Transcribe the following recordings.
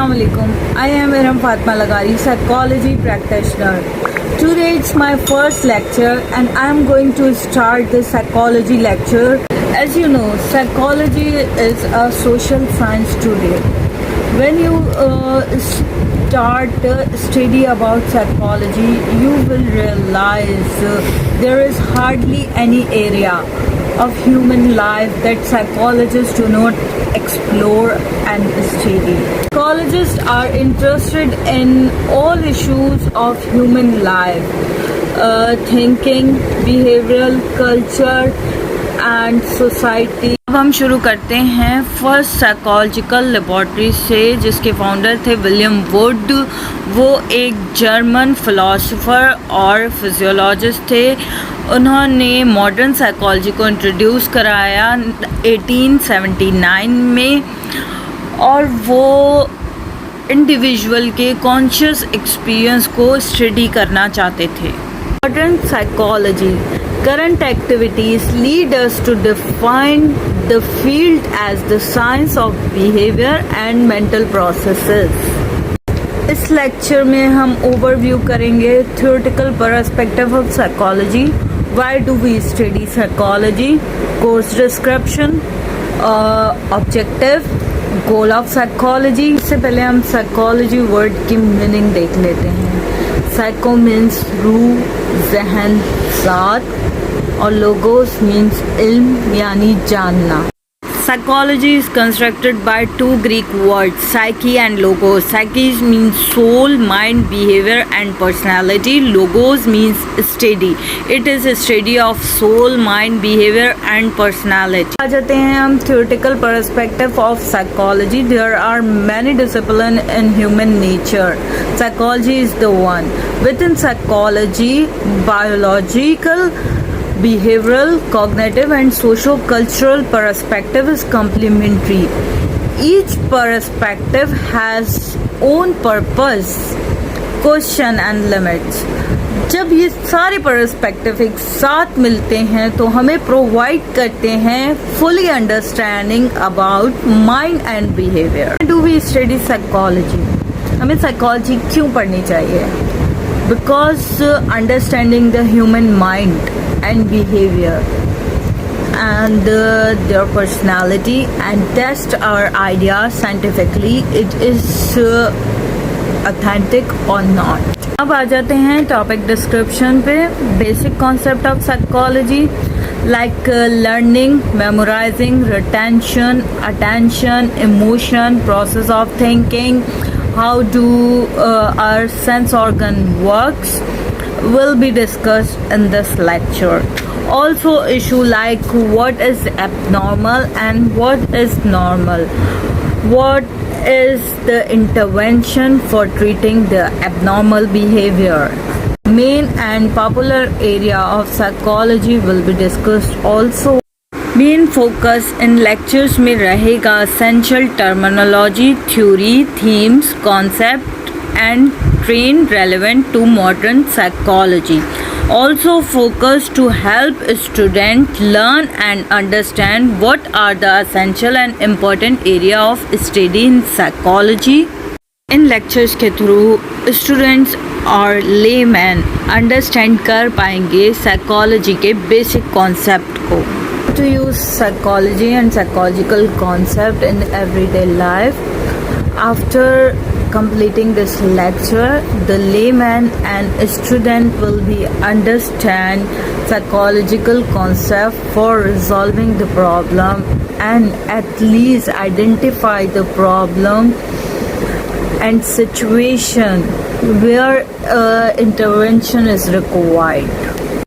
Assalamualaikum. I am Iram Fatma Lagari, psychology practitioner. Today it's my first lecture and I am going to start the psychology lecture. As you know, psychology is a social science today. When you start study about psychology, you will realize there is hardly any area of human life that psychologists do not explore and study. Psychologists are interested in all issues of human life, thinking, behavioral, culture and society. अब हम शुरू करते हैं first psychological laboratory से, जिसके founder थे William would. वो एक जर्मन फिलोसोफर और फिजियोलॉजिस्ट थे। उन्होंने मॉडर्न साइकोलॉजी को इंट्रोड्यूस कराया 1879 में, और वो इंडिविजुअल के कॉन्शियस एक्सपीरियंस को स्टडी करना चाहते थे। Modern psychology current activities lead us to define the field as the science of behavior and mental processes. इस लेक्चर में हम ओवरव्यू करेंगे theoretical perspective of psychology, why do we study psychology, course description, objective, goal of psychology. इससे पहले हम psychology word की meaning देख लेते हैं। साइको मीन्स रूह, जहन, ज़ात, और लोगोस मीन्स इल्म यानी जानना। Psychology is constructed by two Greek words, psyche and logos. Psyche means soul, mind, behavior and personality. Logos means study. It is a study of soul, mind, behavior and personality. आ जाते हैं हम theoretical perspective of psychology. There are many disciplines in human nature. Psychology is the one. Within psychology, biological, behavioral, cognitive and socio-cultural perspective is complementary. Each perspective has own purpose, question and limits. जब ये सारे perspective एक साथ मिलते हैं तो हमें provide करते हैं fully understanding about mind and behavior. Do we study psychology? हमें psychology क्यों पढ़नी चाहिए? Because understanding the human mind and behavior and their personality and test our ideas scientifically, it is authentic or not. अब आ जाते हैं topic description पे। Basic concept of psychology like learning, memorizing, retention, attention, emotion, process of thinking, how do our sense organ works will be discussed in this lecture. Also issue like what is abnormal and what is normal, what is the intervention for treating the abnormal behavior. Main and popular area of psychology will be discussed also. Main focus इन lectures में रहेगा essential terminology, theory, themes, concept and trend relevant to modern psychology. Also focus to help students learn and understand what are the essential and important area of study in psychology. In lectures के through students और layman understand कर पाएंगे psychology के basic concept को. To use psychology and psychological concept in everyday life. After completing this lecture, the layman and student will be understand psychological concept for resolving the problem and at least identify the problem and situation where intervention is required.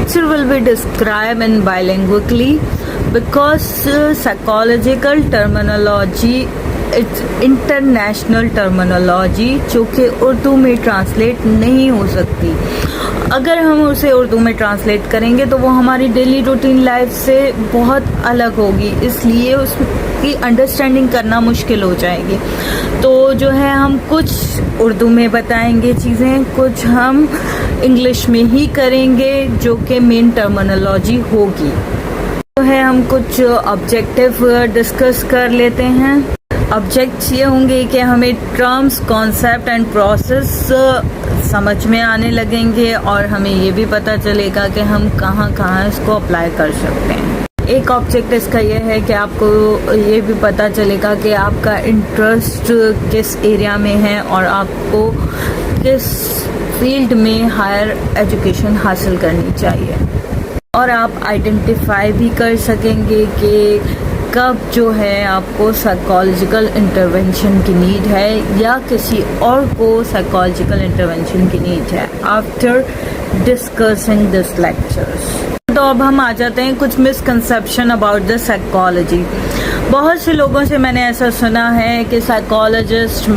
Lecture will be described in bilingually because psychological terminology it's international terminology जो कि उर्दू में translate नहीं हो सकती. अगर हम उसे उर्दू में ट्रांसलेट करेंगे तो वो हमारी डेली रूटीन लाइफ से बहुत अलग होगी, इसलिए उसकी अंडरस्टैंडिंग करना मुश्किल हो जाएगी. तो जो है हम कुछ उर्दू में बताएंगे चीज़ें, कुछ हम इंग्लिश में ही करेंगे जो कि मेन टर्मिनोलॉजी होगी. तो है हम कुछ ऑब्जेक्टिव डिस्कस कर लेते हैं. ऑब्जेक्ट्स ये होंगे कि हमें टर्म्स, कॉन्सेप्ट एंड प्रोसेस समझ में आने लगेंगे और हमें ये भी पता चलेगा कि हम कहाँ कहाँ इसको अप्लाई कर सकते हैं। एक ऑब्जेक्ट इसका ये है कि आपको ये भी पता चलेगा कि आपका इंटरेस्ट किस एरिया में है और आपको किस फील्ड में हायर एजुकेशन हासिल करनी चाहिए, और आप आइडेंटिफाई भी कर सकेंगे कि कब जो है आपको साइकोलॉजिकल इंटरवेंशन की नीड है या किसी और को साइकोलॉजिकल इंटरवेंशन की नीड है आफ्टर डिस्कसिंग दिस लेक्चर्स। तो अब हम आ जाते हैं कुछ मिसकंसेप्शन अबाउट द साइकोलॉजी। बहुत से लोगों से मैंने ऐसा सुना है कि साइकोलॉजिस्ट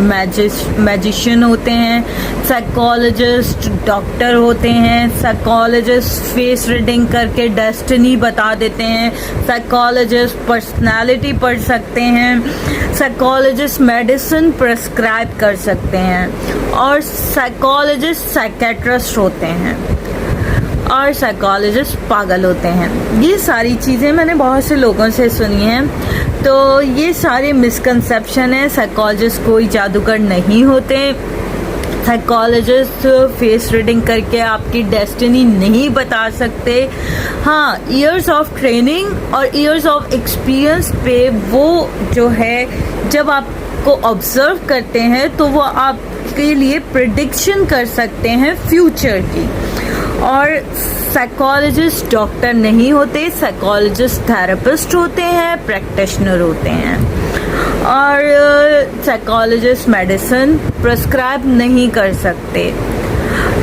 मैजिशियन होते हैं, साइकोलॉजिस्ट डॉक्टर होते हैं, साइकोलॉजिस्ट फेस रीडिंग करके डेस्टिनी बता देते हैं, साइकोलॉजिस्ट पर्सनालिटी पढ़ सकते हैं, साइकोलॉजिस्ट मेडिसिन प्रिस्क्राइब कर सकते हैं, और साइकोलॉजिस्ट साइकेट्रिस्ट होते हैं, और साइकोलॉजिस्ट पागल होते हैं। ये सारी चीज़ें मैंने बहुत से लोगों से सुनी हैं। तो ये सारे मिसकंसेप्शन है। साइकोलॉजिस्ट कोई जादूगर नहीं होते। साइकोलॉजिस्ट फेस रीडिंग करके आपकी डेस्टिनी नहीं बता सकते। हाँ, ईयर्स ऑफ ट्रेनिंग और ईयर्स ऑफ एक्सपीरियंस पे वो जो है जब आपको ऑब्जर्व करते हैं तो वो आपके लिए प्रिडिक्शन कर सकते हैं फ्यूचर की। और साइकोलॉजिस्ट डॉक्टर नहीं होते, साइकोलॉजिस्ट थेरेपिस्ट होते हैं, प्रैक्टिशनर होते हैं, और साइकोलॉजिस्ट मेडिसिन प्रिस्क्राइब नहीं कर सकते।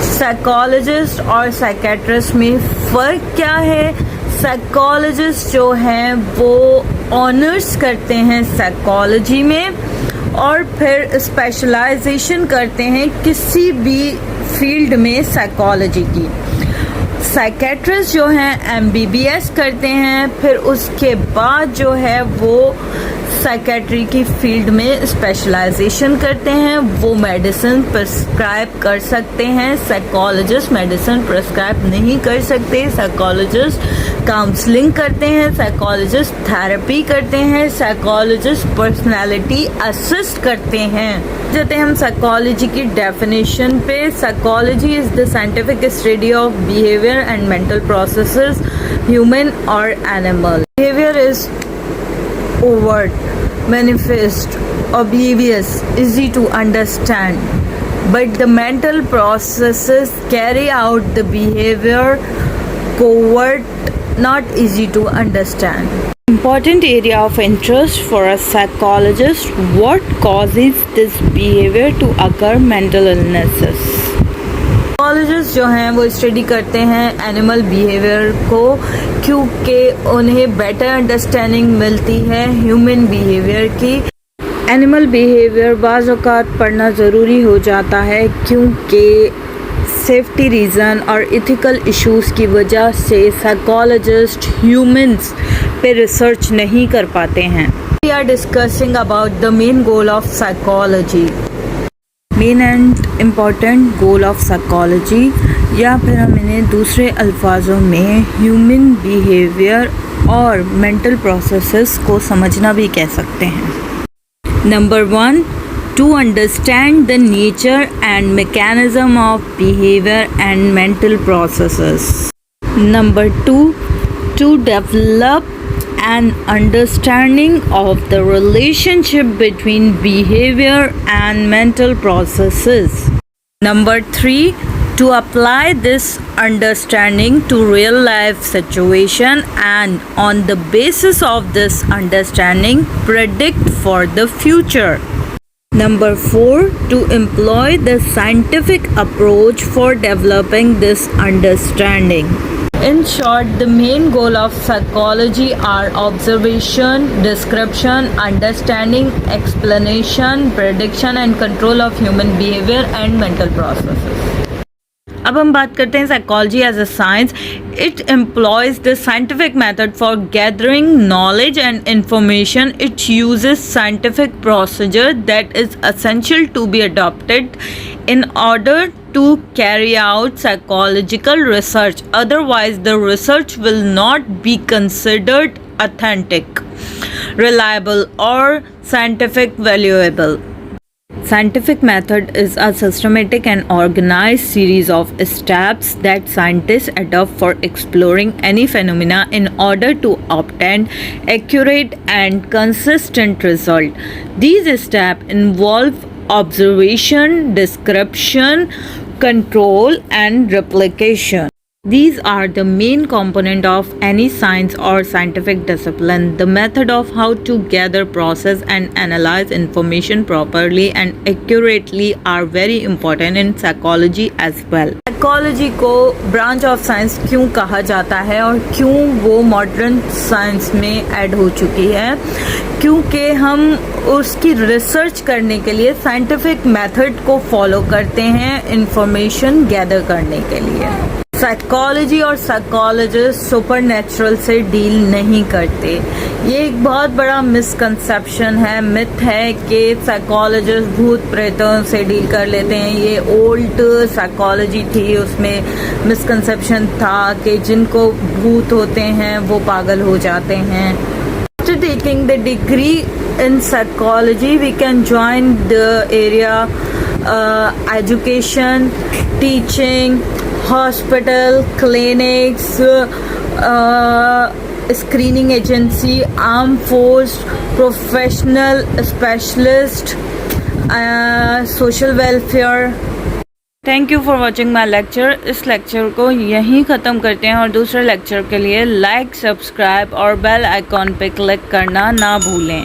साइकोलॉजिस्ट और साइकेट्रिस्ट में फ़र्क क्या है? साइकोलॉजिस्ट जो हैं वो ऑनर्स करते हैं साइकोलॉजी में और फिर स्पेशलाइजेशन करते हैं किसी भी फील्ड में साइकोलॉजी की। साइकेट्रिस्ट जो हैं MBBS करते हैं, फिर उसके बाद जो है वो साइकेट्री की फील्ड में स्पेशलाइजेशन करते हैं, वो मेडिसिन प्रिस्क्राइब कर सकते हैं। साइकोलॉजिस्ट मेडिसिन प्रिस्क्राइब नहीं कर सकते। साइकोलॉजिस्ट काउंसलिंग करते हैं, साइकोलॉजिस्ट थेरेपी करते हैं, साइकोलॉजिस्ट पर्सनालिटी असिस्ट करते हैं। जाते हैं हम साइकोलॉजी की डेफिनेशन पे। Psychology is the scientific study of behaviour and mental processes, human और animal. Behaviour is overt, manifest, obvious, easy to understand, but the mental processes carry out the behavior covert, not easy to understand. Important area of interest for a psychologist: what causes this behavior to occur? Mental illnesses. Psychologist जो हैं वो study करते हैं animal behaviour को, क्योंकि उन्हें better understanding मिलती है ह्यूमन बिहेवियर की। एनिमल बिहेवियर बाज़ औक़ात पढ़ना ज़रूरी हो जाता है क्योंकि सेफ्टी रीज़न और इथिकल इश्यूज़ की वजह से साइकोलॉजिस्ट ह्यूमंस पे रिसर्च नहीं कर पाते हैं। We are discussing about the main goal of psychology. Main and important goal of psychology, या फिर हम इन्हें दूसरे अल्फाजों में ह्यूमन बिहेवियर और मेंटल प्रोसेसेस को समझना भी कह सकते हैं। Number 1, to understand the nature and mechanism of behavior and mental processes. Number 2, to develop an understanding of the relationship between behavior and mental processes. Number 3, to apply this understanding to real life situation and on the basis of this understanding predict for the future. Number 4, to employ the scientific approach for developing this understanding. In short, the main goal of psychology are observation, description, understanding, explanation, prediction and control of human behavior and mental processes. अब हम बात करते हैं psychology as a science. It employs the scientific method for gathering knowledge and information. It uses scientific procedure that is essential to be adopted in order to carry out psychological research. Otherwise, the research will not be considered authentic, reliable or Scientific valuable. Scientific method is a systematic and organized series of steps that scientists adopt for exploring any phenomena in order to obtain accurate and consistent result. These steps involve observation, description, control, and replication. These are the main component of any science or scientific discipline. The method of how to gather, process and analyze information properly and accurately are very important in psychology as well. Psychology को branch of science क्यों कहा जाता है और क्यों वो modern science में add हो चुकी है? क्योंकि हम उसकी रिसर्च करने के लिए साइंटिफिक मेथड को फॉलो करते हैं इंफॉर्मेशन गैदर करने के लिए। साइकोलॉजी और साइकोलॉजिस्ट सुपरनैचुरल से डील नहीं करते। ये एक बहुत बड़ा मिसकंसेप्शन है, मिथ है कि साइकोलॉजिस्ट भूत प्रेतों से डील कर लेते हैं। ये ओल्ड साइकोलॉजी थी, उसमें मिसकंसेप्शन था कि जिनको भूत होते हैं वो पागल हो जाते हैं। After taking the degree in psychology, we can join the area education, teaching, hospital, clinics, screening agency, armed force, professional, specialist, social welfare. Thank you for watching my lecture. इस लेक्चर को यहीं ख़त्म करते हैं और दूसरे लेक्चर के लिए लाइक, सब्सक्राइब और बेल आइकॉन पे क्लिक करना ना भूलें।